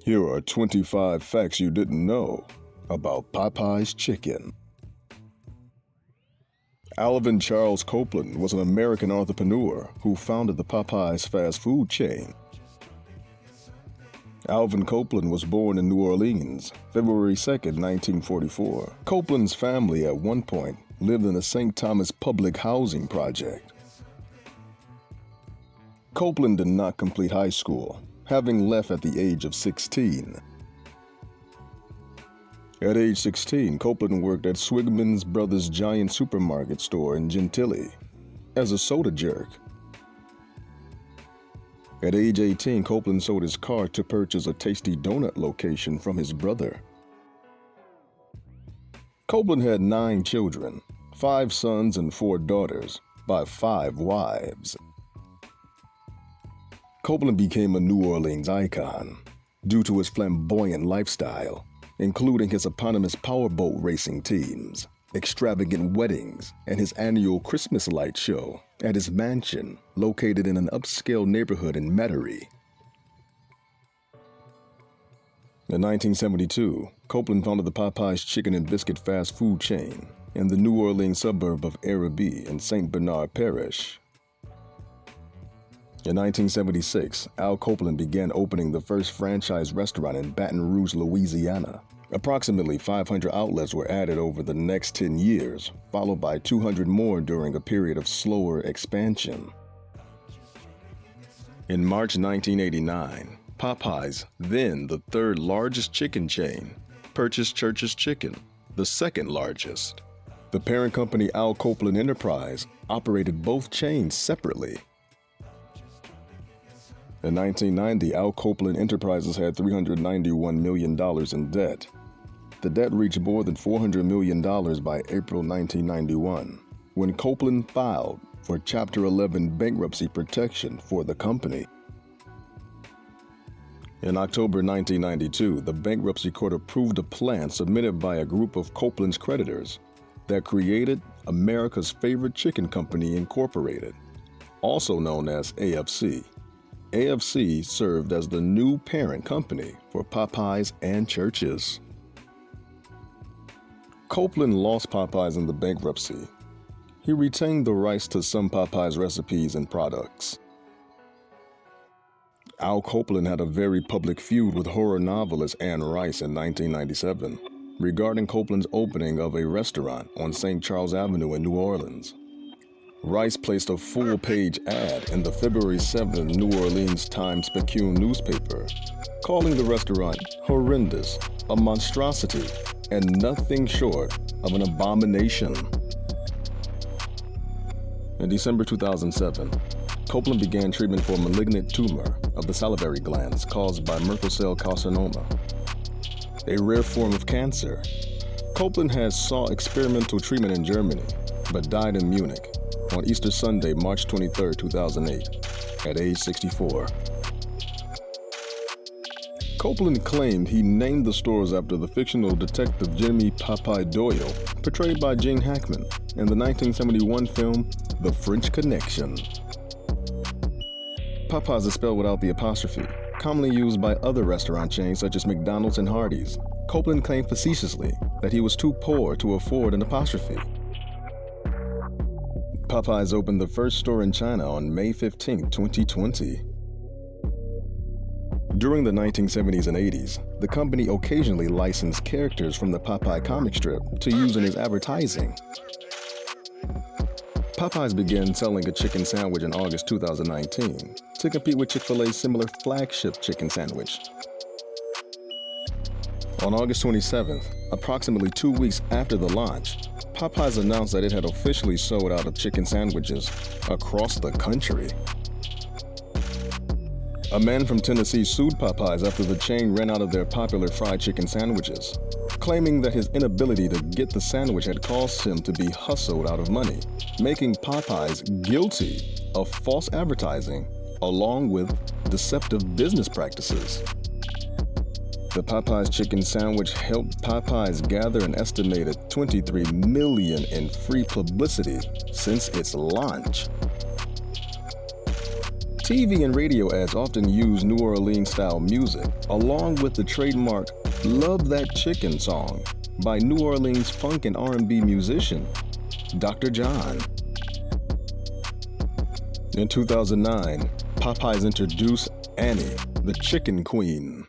Here are 25 facts you didn't know about Popeyes Chicken. Alvin Charles Copeland was an American entrepreneur who founded the Popeyes fast food chain. Alvin Copeland was born in New Orleans, February 2, 1944. Copeland's family at one point lived in the St. Thomas public housing project. Copeland did not complete high school, having left at the age of 16. At age 16, Copeland worked at Swigman's Brothers Giant supermarket store in Gentilly as a soda jerk. At age 18, Copeland sold his car to purchase a Tasty Donut location from his brother. Copeland had 9 children, 5 sons and 4 daughters, by 5 wives. Copeland became a New Orleans icon due to his flamboyant lifestyle, including his eponymous powerboat racing teams, extravagant weddings, and his annual Christmas light show at his mansion located in an upscale neighborhood in Metairie. In 1972, Copeland founded the Popeyes Chicken and Biscuit fast food chain in the New Orleans suburb of Arabi in St. Bernard Parish. In 1976, Al Copeland began opening the first franchise restaurant in Baton Rouge, Louisiana. Approximately 500 outlets were added over the next 10 years, followed by 200 more during a period of slower expansion. In March 1989, Popeyes, then the third largest chicken chain, purchased Church's Chicken, the second largest. The parent company Al Copeland Enterprise operated both chains separately. In 1990, Al Copeland Enterprises had $391 million in debt. The debt reached more than $400 million by April 1991, when Copeland filed for Chapter 11 bankruptcy protection for the company. In October 1992, the bankruptcy court approved a plan submitted by a group of Copeland's creditors that created America's Favorite Chicken Company Incorporated, also known as AFC. AFC served as the new parent company for Popeyes and Church's. Copeland lost Popeyes in the bankruptcy. He retained the rights to some Popeyes recipes and products. Al Copeland had a very public feud with horror novelist Anne Rice in 1997 regarding Copeland's opening of a restaurant on St. Charles Avenue in New Orleans. Rice placed a full-page ad in the February 7 New Orleans Times-Picayune newspaper, calling the restaurant horrendous, a monstrosity, and nothing short of an abomination. In December 2007, Copeland began treatment for a malignant tumor of the salivary glands caused by Merkel cell carcinoma, a rare form of cancer. Copeland has sought experimental treatment in Germany, but died in Munich on Easter Sunday, March 23, 2008, at age 64. Copeland claimed he named the stores after the fictional detective Jimmy Popeye Doyle, portrayed by Gene Hackman in the 1971 film The French Connection. Popeyes is spelled without the apostrophe, commonly used by other restaurant chains such as McDonald's and Hardee's. Copeland claimed facetiously that he was too poor to afford an apostrophe. Popeyes opened the first store in China on May 15, 2020. During the 1970s and 80s, the company occasionally licensed characters from the Popeye comic strip to use in its advertising. Popeyes began selling a chicken sandwich in August 2019 to compete with Chick-fil-A's similar flagship chicken sandwich. On August 27th, approximately 2 weeks after the launch, Popeyes announced that it had officially sold out of chicken sandwiches across the country. A man from Tennessee sued Popeyes after the chain ran out of their popular fried chicken sandwiches, claiming that his inability to get the sandwich had caused him to be hustled out of money, making Popeyes guilty of false advertising along with deceptive business practices. The Popeyes chicken sandwich helped Popeyes gather an estimated $23 million in free publicity since its launch. TV and radio ads often use New Orleans-style music, along with the trademark "Love That Chicken" song by New Orleans funk and R&B musician Dr. John. In 2009, Popeyes introduced Annie, the Chicken Queen.